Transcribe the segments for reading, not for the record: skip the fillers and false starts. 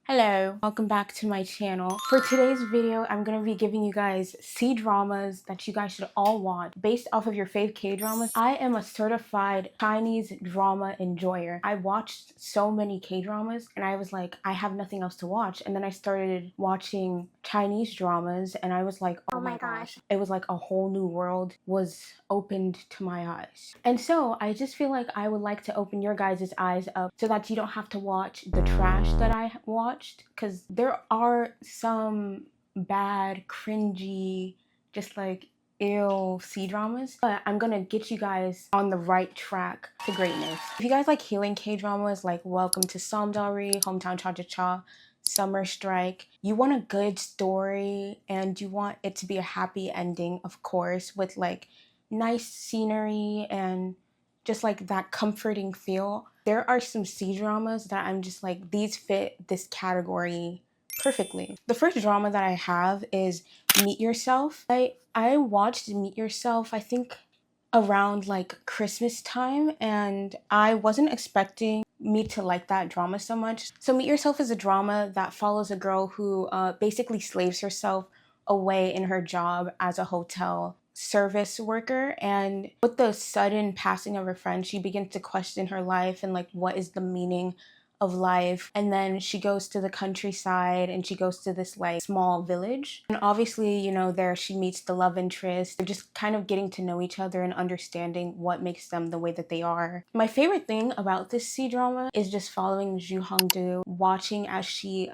Hello, welcome back to my channel. For today's video, I'm going to be giving you guys C-dramas that you guys should all watch based off of your fave K-dramas. I am a certified Chinese drama enjoyer. I watched so many K-dramas and I was like, I have nothing else to watch. And then I started watching Chinese dramas and I was like, oh my gosh. It was like a whole new world was opened to my eyes. And so I just feel like I would like to open your guys' eyes up so that you don't have to watch the trash that I watched, because there are some bad, cringy, just like ill C-dramas, but I'm gonna get you guys on the right track to greatness. If you guys like healing K-dramas like Welcome to Samdari, Hometown Cha-Cha-Cha, Summer Strike, you want a good story and you want it to be a happy ending, of course, with like nice scenery and just like that comforting feel. There are some C-dramas that I'm just like, these fit this category perfectly. The first drama that I have is Meet Yourself. I watched Meet Yourself, I think around like Christmas time, and I wasn't expecting me to like that drama so much. So Meet Yourself is a drama that follows a girl who basically slaves herself away in her job as a hotel service worker, and with the sudden passing of her friend, she begins to question her life and like what is the meaning of life. And then she goes to the countryside and she goes to this like small village, and obviously, you know, there she meets the love interest. They're just kind of getting to know each other and understanding what makes them the way that they are. My favorite thing about this C-drama is just following Ju Hongdu, watching as she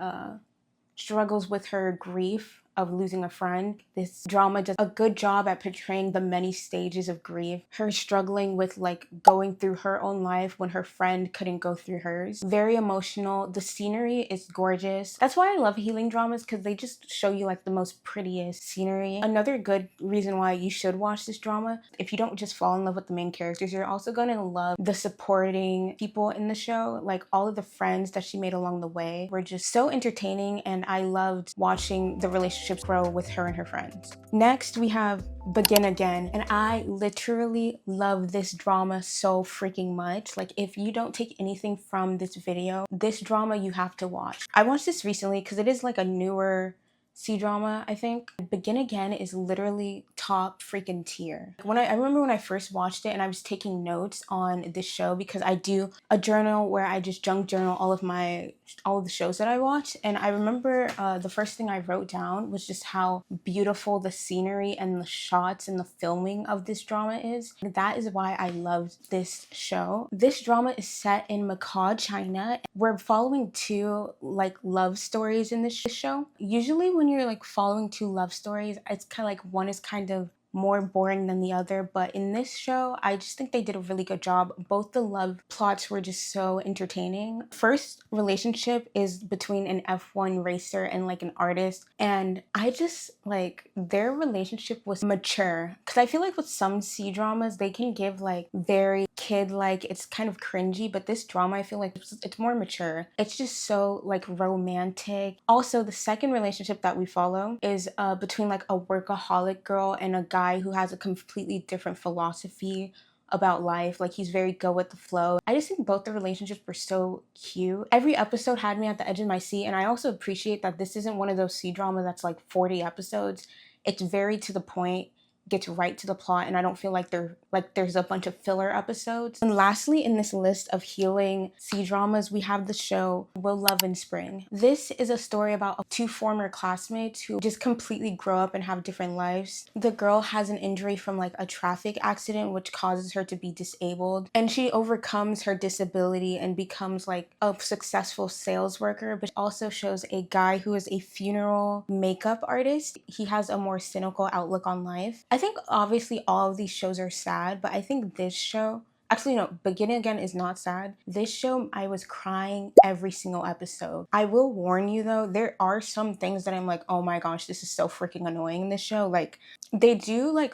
struggles with her grief of losing a friend. This drama does a good job at portraying the many stages of grief. Her struggling with like going through her own life when her friend couldn't go through hers. Very emotional. The scenery is gorgeous. That's why I love healing dramas, because they just show you like the most prettiest scenery. Another good reason why you should watch this drama, if you don't just fall in love with the main characters, you're also gonna love the supporting people in the show. Like all of the friends that she made along the way were just so entertaining, and I loved watching the relationships grow with her and her friends. Next, we have Begin Again, and I literally love this drama so freaking much. Like, if you don't take anything from this video, this drama you have to watch. I watched this recently because it is like a newer C-drama, I think. Begin Again is literally top freaking tier. I remember when I first watched it and I was taking notes on this show, because I do a journal where I just junk journal all of the shows that I watch. And I remember the first thing I wrote down was just how beautiful the scenery and the shots and the filming of this drama is. And that is why I loved this show. This drama is set in Macau, China. We're following two like love stories in this show. Usually when you're like following two love stories, it's kind of like one is kind of more boring than the other, but in this show I just think they did a really good job. Both the love plots were just so entertaining. First relationship is between an F1 racer and like an artist, and I just like their relationship was mature, because I feel like with some C-dramas they can give like very kid-like, it's kind of cringy, but this drama I feel like it's more mature. It's just so like romantic. Also, the second relationship that we follow is between like a workaholic girl and a guy who has a completely different philosophy about life. Like, he's very go with the flow. I just think both the relationships were so cute. Every episode had me at the edge of my seat, and I also appreciate that this isn't one of those C-dramas that's like 40 episodes. It's very to the point, gets right to the plot, and I don't feel like there's a bunch of filler episodes. And lastly, in this list of healing C-dramas, we have the show Will Love in Spring. This is a story about two former classmates who just completely grow up and have different lives. The girl has an injury from like a traffic accident which causes her to be disabled, and she overcomes her disability and becomes like a successful sales worker, but also shows a guy who is a funeral makeup artist. He has a more cynical outlook on life. I think obviously all of these shows are sad, but I think this show, actually no, Beginning Again is not sad. This show, I was crying every single episode. I will warn you though, there are some things that I'm like, oh my gosh, this is so freaking annoying in this show. Like, they do like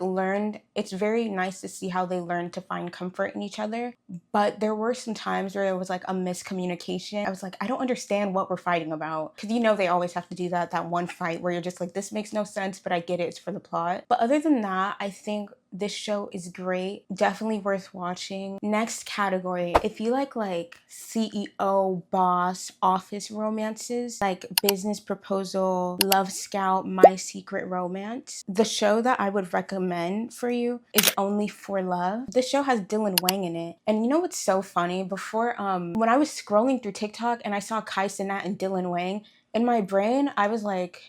it's very nice to see how they learn to find comfort in each other, but there were some times where there was like a miscommunication. I was like, I don't understand what we're fighting about, because you know they always have to do that one fight where you're just like, this makes no sense, but I get it, it's for the plot. But other than that, I think This show is great. Definitely worth watching. Next category, if you like CEO, boss, office romances, like Business Proposal, Love Scout, My Secret Romance, the show that I would recommend for you is Only for Love. This show has Dylan Wang in it. And you know what's so funny? Before, when I was scrolling through TikTok and I saw Kai Cenat and Dylan Wang, in my brain, I was like,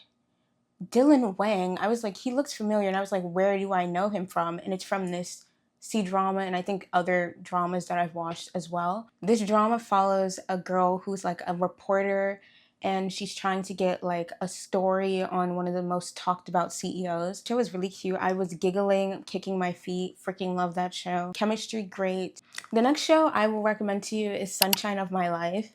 Dylan Wang, I was like, he looks familiar. And I was like, where do I know him from? And it's from this C-drama and I think other dramas that I've watched as well. This drama follows a girl who's like a reporter and she's trying to get like a story on one of the most talked about CEOs. The show was really cute. I was giggling, kicking my feet, freaking love that show. Chemistry, great. The next show I will recommend to you is Sunshine of My Life.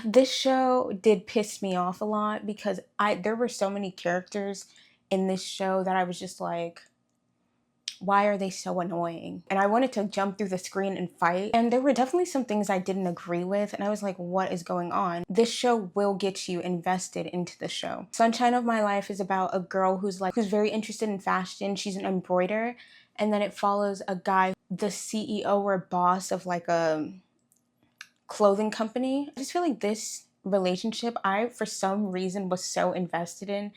This show did piss me off a lot because there were so many characters in this show that I was just like, why are they so annoying? And I wanted to jump through the screen and fight. And there were definitely some things I didn't agree with. And I was like, what is going on? This show will get you invested into the show. Sunshine of My Life is about a girl who's very interested in fashion. She's an embroiderer. And then it follows a guy, the CEO or boss of like a clothing company. I just feel like this relationship, I for some reason was so invested in.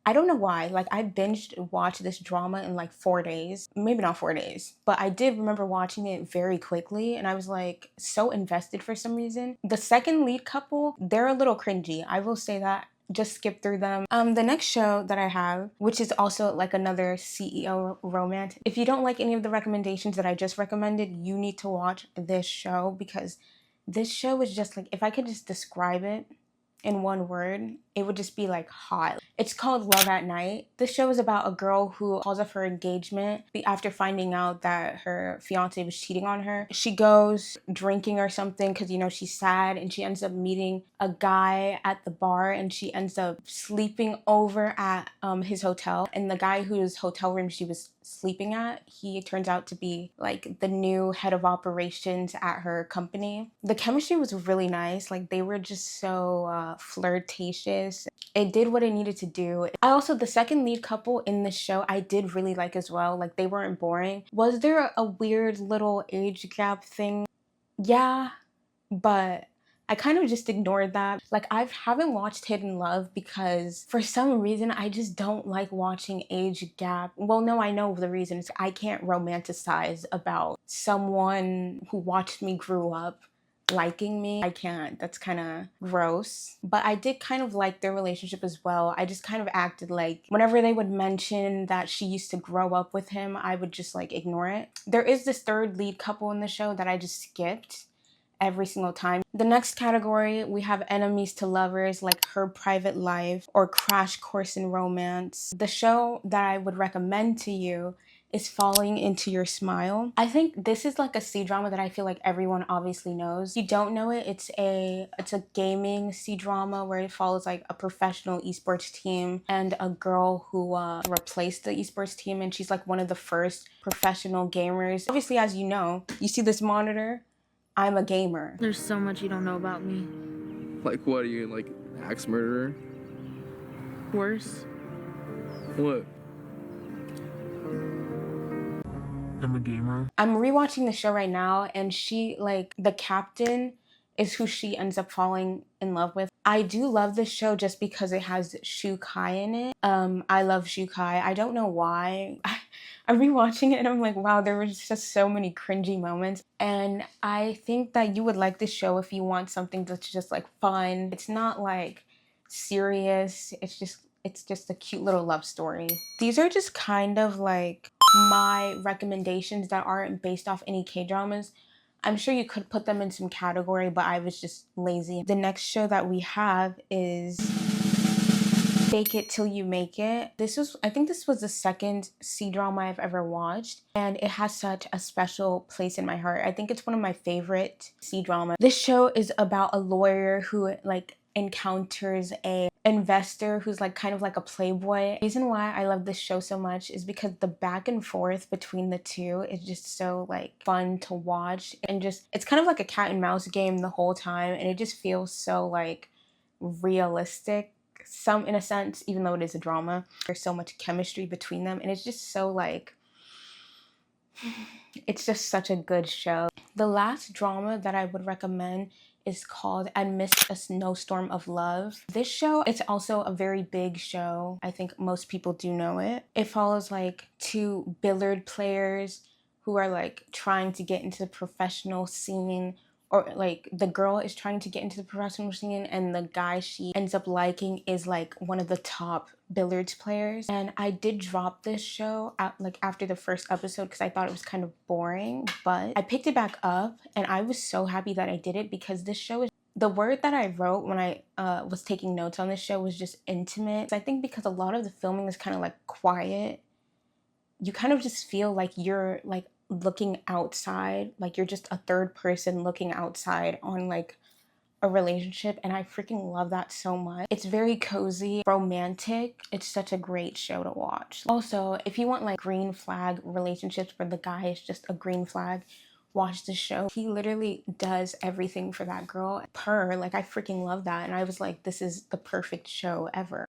I don't know why. Like, I binged watched this drama in like 4 days. Maybe not 4 days, but I did remember watching it very quickly and I was like so invested for some reason. The second lead couple, they're a little cringy. I will say that. Just skip through them. The next show that I have, which is also like another CEO romance. If you don't like any of the recommendations that I just recommended, you need to watch this show because this show is just like, if I could just describe it in one word, it would just be like hot. It's called Love at Night. This show is about a girl who calls off her engagement after finding out that her fiance was cheating on her. She goes drinking or something because, you know, she's sad and she ends up meeting a guy at the bar and she ends up sleeping over at his hotel. And the guy whose hotel room she was sleeping at, he turns out to be like the new head of operations at her company. The chemistry was really nice. Like, they were just so flirtatious. It did what it needed to do. The second lead couple in the show I did really like as well. Like, they weren't boring. Was there a weird little age gap thing? Yeah, but I kind of just ignored that. Like, I haven't watched Hidden Love because for some reason I just don't like watching age gap. Well, no, I know the reason. It's I can't romanticize about someone who watched me grow up liking me. I can't. That's kind of gross. But I did kind of like their relationship as well. I just kind of acted like whenever they would mention that she used to grow up with him, I would just like ignore it. There is this third lead couple in the show that I just skipped every single time. The next category, we have enemies to lovers like Her Private Life or Crash Course in Romance. The show that I would recommend to you is Falling Into Your Smile. I think this is like a C-drama that I feel like everyone obviously knows. If you don't know it, it's a gaming C-drama where it follows like a professional esports team and a girl who replaced the esports team, and she's like one of the first professional gamers. Obviously, as you know, you see this monitor, I'm a gamer. There's so much you don't know about me. Like what? Are you like axe murderer? Worse. What? I'm a gamer. I'm rewatching the show right now and she, like, the captain is who she ends up falling in love with. I do love this show just because it has Shu Kai in it. I love Shu Kai. I don't know why. I'm rewatching it and I'm like, wow, there was just so many cringy moments. And I think that you would like this show if you want something that's just like fun. It's not like serious. It's just a cute little love story. These are just kind of like my recommendations that aren't based off any K-dramas. I'm sure you could put them in some category, but I was just lazy. The next show that we have is Fake It Till You Make It. I think this was the second C-drama I've ever watched, and it has such a special place in my heart. I think it's one of my favorite C-dramas. This show is about a lawyer who like encounters a investor who's like kind of like a playboy. The reason why I love this show so much is because the back and forth between the two is just so like fun to watch, and just it's kind of like a cat and mouse game the whole time, and it just feels so like realistic, some in a sense, even though it is a drama. There's so much chemistry between them and it's just so like It's just such a good show. The last drama that I would recommend is called Amidst a Snowstorm of Love. This show, it's also a very big show. I think most people do know it. It follows like two billiard players who are like trying to get into the professional scene, or like the girl is trying to get into the professional scene and the guy she ends up liking is like one of the top billiards players. And I did drop this show out like after the first episode because I thought it was kind of boring, but I picked it back up and I was so happy that I did it because this show is, the word that I wrote when I was taking notes on this show was just intimate. I think because a lot of the filming is kind of like quiet, you kind of just feel like you're like looking outside, like you're just a third person looking outside on like a relationship, and I freaking love that so much. It's very cozy, romantic. It's such a great show to watch. Also, if you want like green flag relationships where the guy is just a green flag, watch this show. He literally does everything for that girl. Like I freaking love that, and I was like, this is the perfect show ever.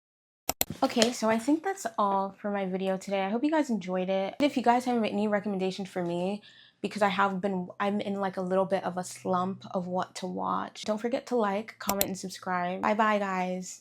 Okay, so I think that's all for my video today. I hope you guys enjoyed it. If you guys have any recommendations for me, because I'm in like a little bit of a slump of what to watch, don't forget to like, comment, and subscribe. Bye bye, guys.